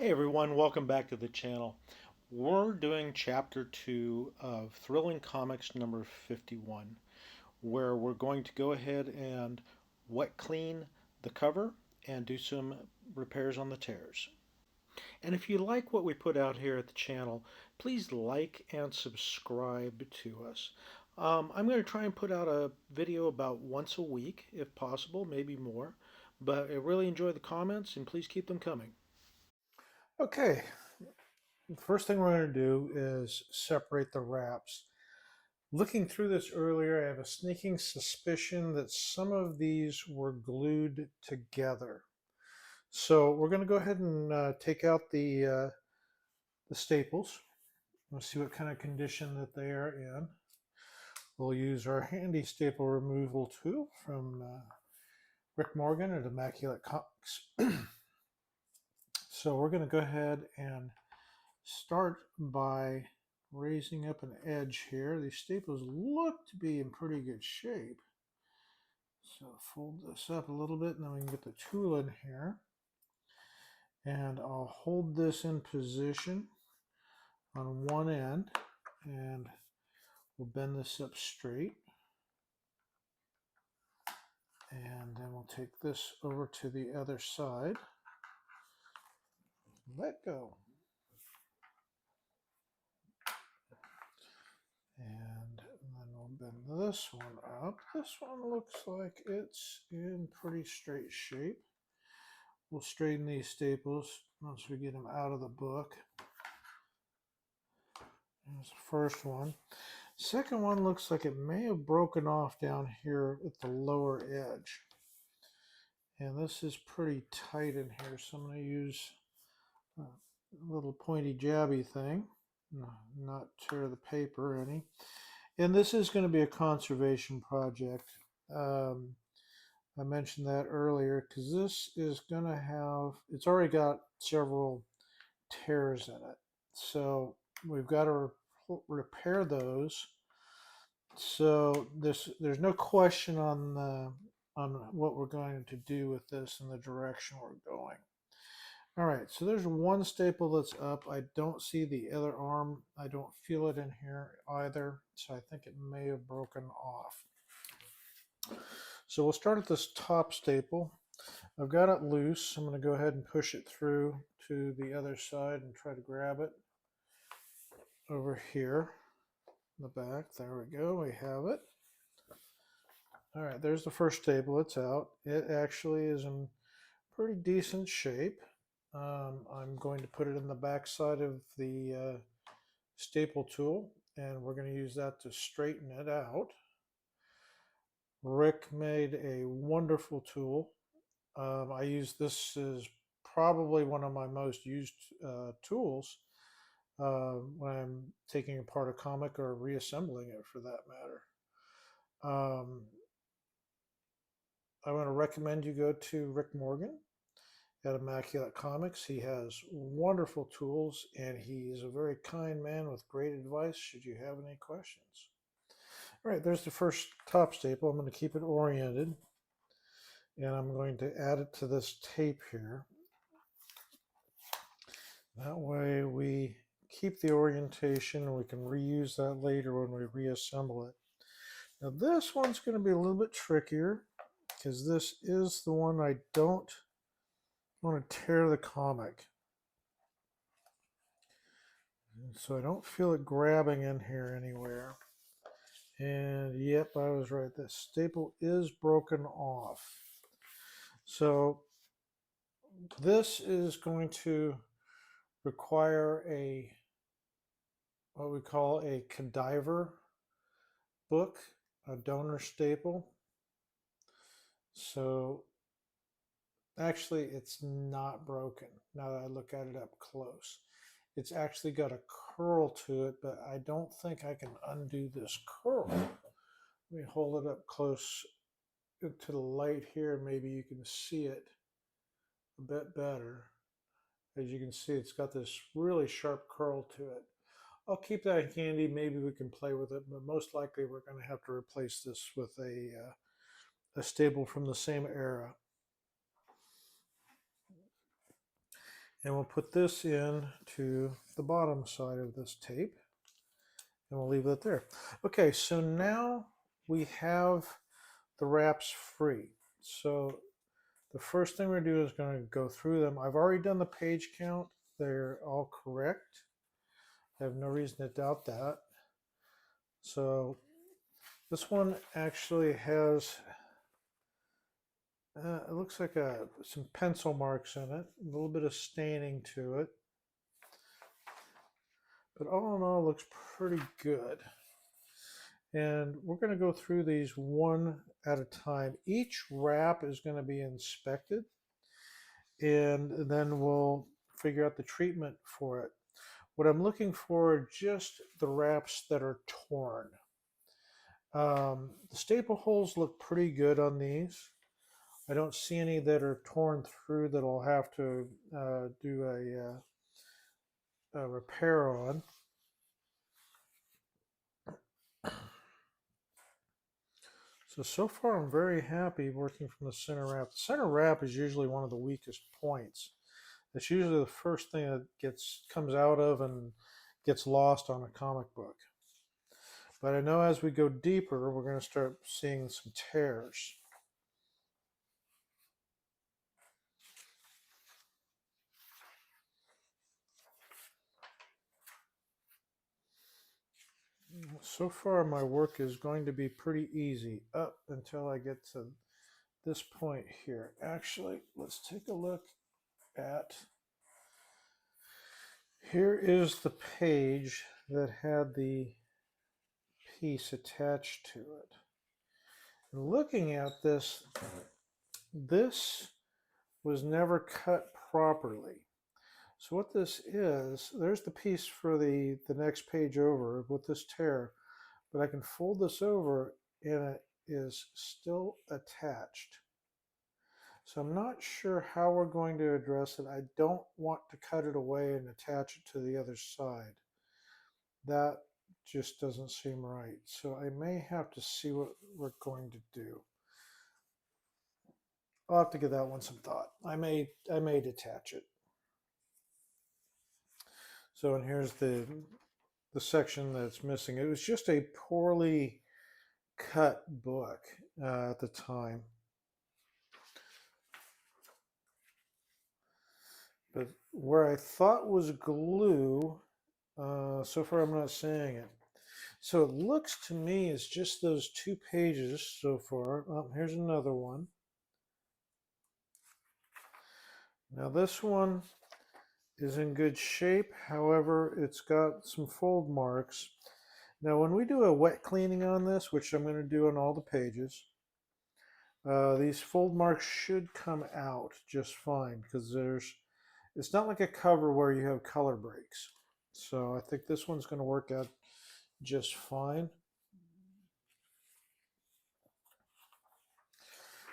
Hey everyone, welcome back to the channel. We're doing chapter 2 of Thrilling Comics number 51, where we're going to go ahead and wet clean the cover and do some repairs on the tears. And if you like what we put out here at the channel, please like and subscribe to us. I'm going to try and put out a video about once a week, if possible, maybe more. But I really enjoy the comments, and please keep them coming. Okay, the first thing we're going to do is separate the wraps. Looking through this earlier, I have a sneaking suspicion that some of these were glued together. So we're going to go ahead and take out the staples. Let's see what kind of condition that they are in. We'll use our handy staple removal tool from Rick Morgan at Immaculate Comics. So we're going to go ahead and start by raising up an edge here. These staples look to be in pretty good shape. So fold this up a little bit and then we can get the tool in here. And I'll hold this in position on one end and we'll bend this up straight. And then we'll take this over to the other side. Let go. And then we'll bend this one up. This one looks like it's in pretty straight shape. We'll straighten these staples once we get them out of the book. There's the first one. Second one looks like it may have broken off down here at the lower edge. And this is pretty tight in here, so I'm going to use a little pointy jabby thing, not tear the paper any. And this is going to be a conservation project. I mentioned that earlier because this is going to have, it's already got several tears in it. So we've got to repair those. So there's no question on what we're going to do with this and the direction we're going. All right, so there's one staple that's up. I don't see the other arm. I don't feel it in here either. So I think it may have broken off. So we'll start at this top staple. I've got it loose. I'm going to go ahead and push it through to the other side and try to grab it over here in the back. There we go. We have it. All right, there's the first staple. It's out. It actually is in pretty decent shape. I'm going to put it in the back side of the staple tool, and we're going to use that to straighten it out. Rick made a wonderful tool. I use this as probably one of my most used tools when I'm taking apart a comic or reassembling it for that matter. I want to recommend you go to Rick Morgan at Immaculate Comics. He has wonderful tools and he's a very kind man with great advice should you have any questions. All right, there's the first top staple. I'm going to keep it oriented and I'm going to add it to this tape here. That way we keep the orientation and we can reuse that later when we reassemble it. Now this one's going to be a little bit trickier because this is the one I don't want to tear the comic. So I don't feel it grabbing in here anywhere. And yep, I was right. The staple is broken off. So this is going to require what we call a cadaver book, a donor staple. So actually it's not broken now that I look at it up close. It's actually got a curl to it, but I don't think I can undo this curl. Let me hold it up close to the light here. Maybe you can see it a bit better. As you can see, it's got this really sharp curl to it. I'll keep that handy. Maybe we can play with it, but most likely we're going to have to replace this with a staple from the same era. And we'll put this in to the bottom side of this tape, and we'll leave it there. Okay, so now we have the wraps free. So the first thing we're going to do is going to go through them. I've already done the page count. They're all correct. I have no reason to doubt that. So this one actually has, it looks like some pencil marks in it, a little bit of staining to it. But all in all, looks pretty good. And we're going to go through these one at a time. Each wrap is going to be inspected, and then we'll figure out the treatment for it. What I'm looking for are just the wraps that are torn. The staple holes look pretty good on these. I don't see any that are torn through that I'll have to do a repair on. So far I'm very happy working from the center wrap. The center wrap is usually one of the weakest points. It's usually the first thing that comes out of and gets lost on a comic book. But I know as we go deeper, we're going to start seeing some tears. So far my work is going to be pretty easy up until I get to this point here. Actually, let's take a look at, here is the page that had the piece attached to it. And looking at this, this was never cut properly. So what this is, there's the piece for the next page over with this tear, but I can fold this over and it is still attached. So I'm not sure how we're going to address it. I don't want to cut it away and attach it to the other side. That just doesn't seem right. So I may have to see what we're going to do. I'll have to give that one some thought. I may detach it. So, and here's the section that's missing. It was just a poorly cut book at the time. But where I thought was glue, so far I'm not seeing it. So it looks to me as just those two pages so far. Oh, here's another one. Now this one is in good shape. However, it's got some fold marks. Now when we do a wet cleaning on this, which I'm going to do on all the pages, these fold marks should come out just fine because it's not like a cover where you have color breaks. So I think this one's going to work out just fine.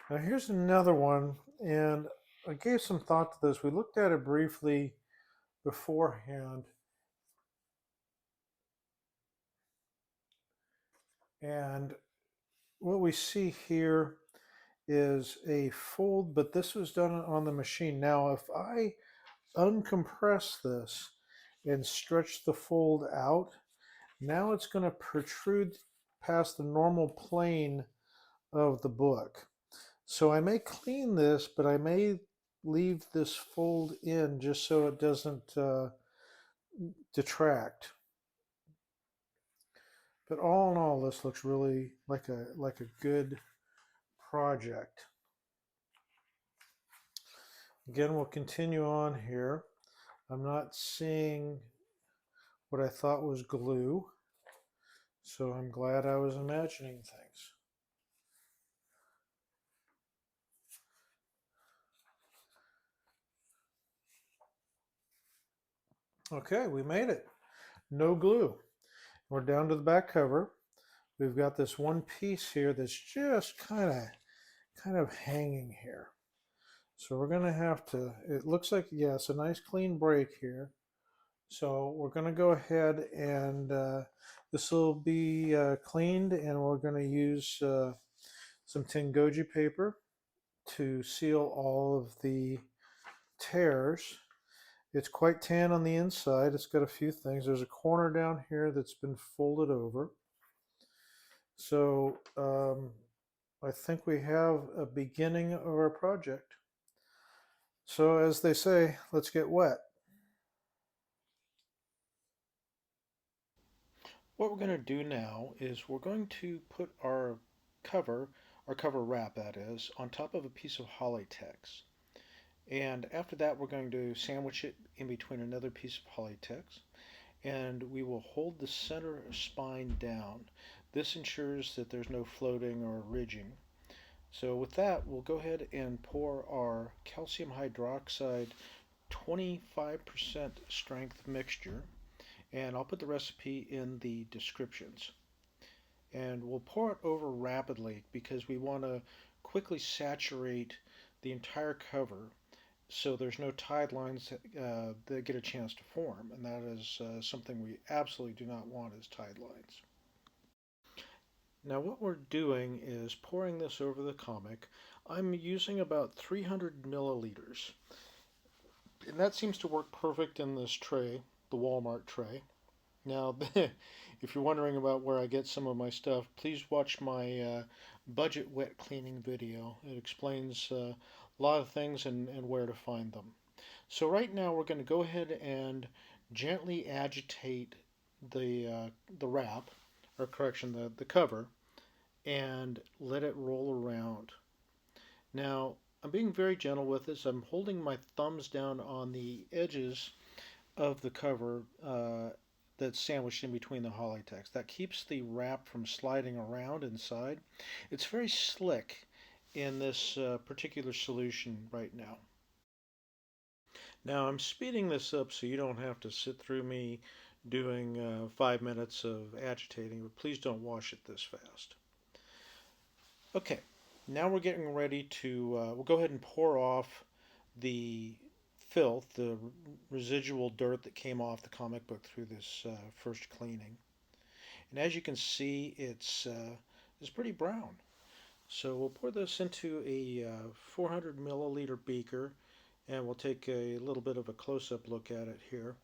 Now here's another one, and I gave some thought to this. We looked at it briefly beforehand. And what we see here is a fold, but this was done on the machine. Now if I uncompress this and stretch the fold out, now it's going to protrude past the normal plane of the book. So I may clean this, but I may leave this fold in just so it doesn't detract. But all in all, this looks really like a good project. Again, we'll continue on here. I'm not seeing what I thought was glue, so I'm glad I was imagining things. Okay, we made it. No glue. We're down to the back cover. We've got this one piece here that's just kind of hanging here. So we're going to have to, it looks like, yes, a nice clean break here. So we're going to go ahead and this will be cleaned, and we're going to use some tengoju paper to seal all of the tears. It's quite tan on the inside. It's got a few things. There's a corner down here that's been folded over. So I think we have a beginning of our project. So as they say, let's get wet. What we're going to do now is we're going to put cover, our cover wrap that is, on top of a piece of Hollytex. And after that we're going to sandwich it in between another piece of Hollytex. And we will hold the center spine down. This ensures that there's no floating or ridging. So with that, we'll go ahead and pour our calcium hydroxide 25% strength mixture, and I'll put the recipe in the descriptions. And we'll pour it over rapidly because we want to quickly saturate the entire cover so there's no tide lines that get a chance to form, and that is something we absolutely do not want as tide lines. Now what we're doing is pouring this over the comic. I'm using about 300 milliliters, and that seems to work perfect in this tray, the Walmart tray. Now, if you're wondering about where I get some of my stuff, please watch my budget wet cleaning video. It explains a lot of things and where to find them. So right now we're going to go ahead and gently agitate the wrap, or correction, the cover, and let it roll around. Now, I'm being very gentle with this. I'm holding my thumbs down on the edges of the cover that's sandwiched in between the Hollytex. That keeps the wrap from sliding around inside. It's very slick in this particular solution right now. Now I'm speeding this up so you don't have to sit through me doing 5 minutes of agitating, but please don't wash it this fast. Okay, now we're getting ready to, we'll go ahead and pour off the filth, the residual dirt that came off the comic book through this first cleaning. And as you can see, it's pretty brown. So we'll pour this into a 400 milliliter beaker, and we'll take a little bit of a close-up look at it here.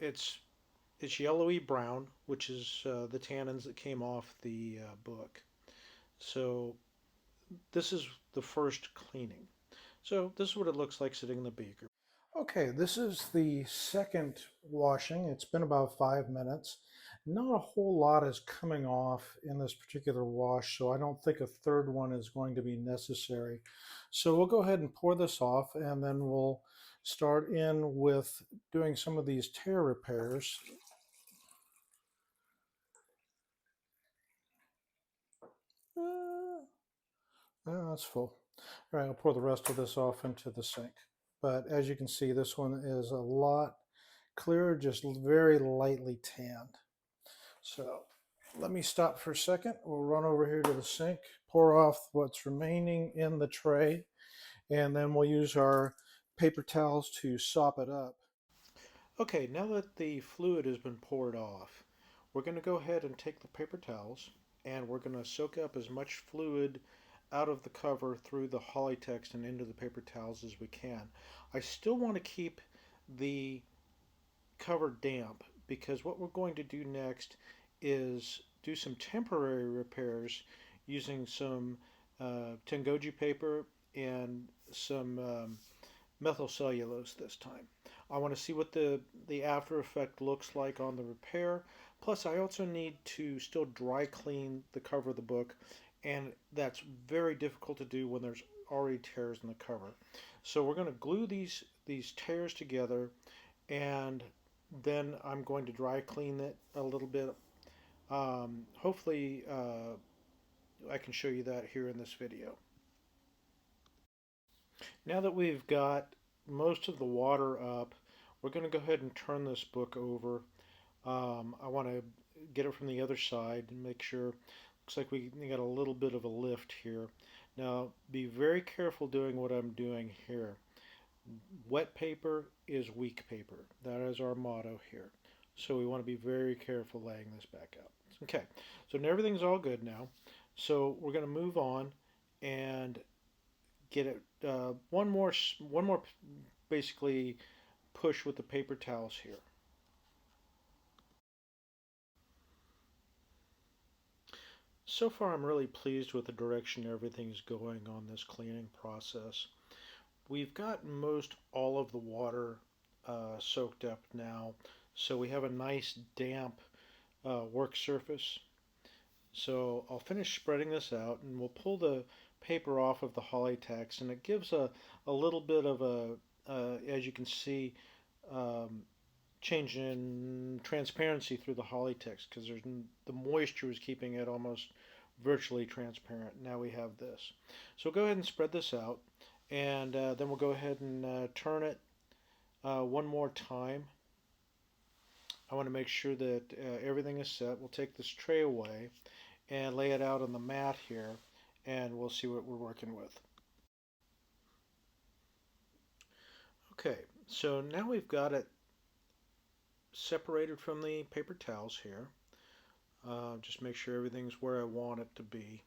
It's yellowy brown, which is the tannins that came off the book. So this is the first cleaning. So this is what it looks like sitting in the beaker. Okay, this is the second washing. It's been about 5 minutes. Not a whole lot is coming off in this particular wash, so I don't think a third one is going to be necessary. So we'll go ahead and pour this off, and then we'll start in with doing some of these tear repairs. That's full. All right, I'll pour the rest of this off into the sink. But as you can see, this one is a lot clearer, just very lightly tanned. So let me stop for a second. We'll run over here to the sink, pour off what's remaining in the tray, and then we'll use our paper towels to sop it up. Okay, now that the fluid has been poured off, we're going to go ahead and take the paper towels, and we're going to soak up as much fluid out of the cover through the Hollytex and into the paper towels as we can. I still want to keep the cover damp because what we're going to do next is do some temporary repairs using some tengoju paper and some methyl cellulose this time. I want to see what the after effect looks like on the repair. Plus I also need to still dry clean the cover of the book, and that's very difficult to do when there's already tears in the cover. So we're going to glue these tears together, and then I'm going to dry clean it a little bit. Hopefully I can show you that here in this video. Now that we've got most of the water up, we're going to go ahead and turn this book over. I want to get it from the other side and make sure. Looks like we got a little bit of a lift here. Now be very careful doing what I'm doing here. Wet paper is weak paper. That is our motto here. So we want to be very careful laying this back out. Okay, so now everything's all good now. So we're going to move on and get it one more basically push with the paper towels here. So far I'm really pleased with the direction everything's going on this cleaning process. We've got most all of the water soaked up now, so we have a nice damp work surface. So I'll finish spreading this out and we'll pull the paper off of the Hollytex, and it gives a little bit of as you can see, um, change in transparency through the Hollytex because the moisture is keeping it almost virtually transparent. Now we have this. So go ahead and spread this out, and then we'll go ahead and turn it one more time. I want to make sure that everything is set. We'll take this tray away and lay it out on the mat here, and we'll see what we're working with. Okay, so now we've got it separated from the paper towels here. Just make sure everything's where I want it to be.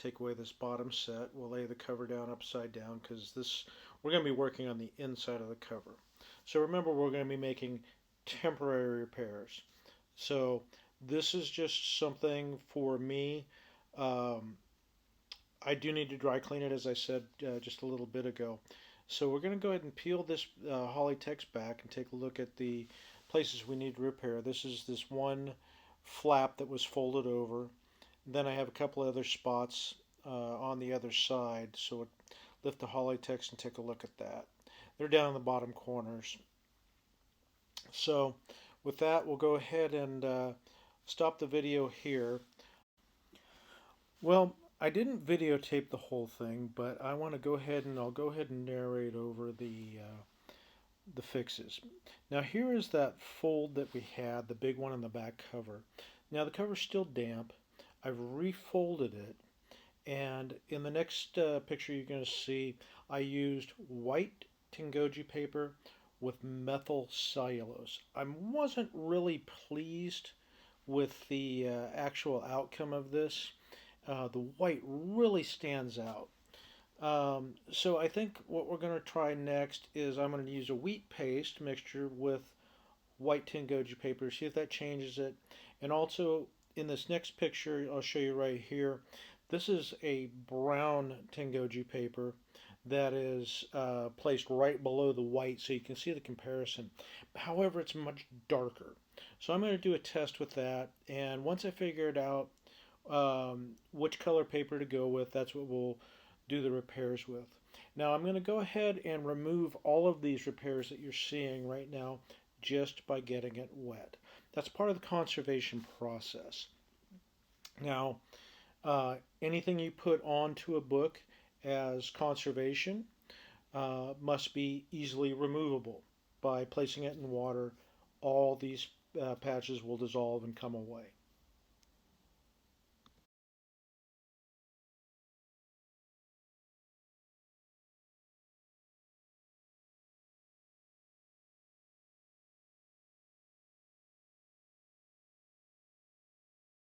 Take away this bottom set. We'll lay the cover down upside down because we're going to be working on the inside of the cover. So remember, we're going to be making temporary repairs. So this is just something for me. I do need to dry clean it, as I said just a little bit ago. So we're going to go ahead and peel this Hollytex back and take a look at the places we need to repair. This is this one flap that was folded over. Then I have a couple other spots on the other side. So lift the Hollytex and take a look at that. They're down in the bottom corners. So with that, we'll go ahead and stop the video here. Well, I didn't videotape the whole thing, but I want to go ahead and I'll go ahead and narrate over the fixes. Now here is that fold that we had, the big one on the back cover. Now the cover's still damp. I've refolded it, and in the next picture you're going to see I used white tengoju paper with methyl cellulose. I wasn't really pleased with the actual outcome of this. The white really stands out. So I think what we're going to try next is I'm going to use a wheat paste mixture with white tengoju paper, see if that changes it. And also in this next picture I'll show you right here, this is a brown tengoju paper that is placed right below the white so you can see the comparison. However, it's much darker. So I'm going to do a test with that, and once I figure it out which color paper to go with, that's what we'll do the repairs with. Now I'm going to go ahead and remove all of these repairs that you're seeing right now just by getting it wet. That's part of the conservation process. Now anything you put onto a book as conservation must be easily removable. By placing it in water, all these patches will dissolve and come away.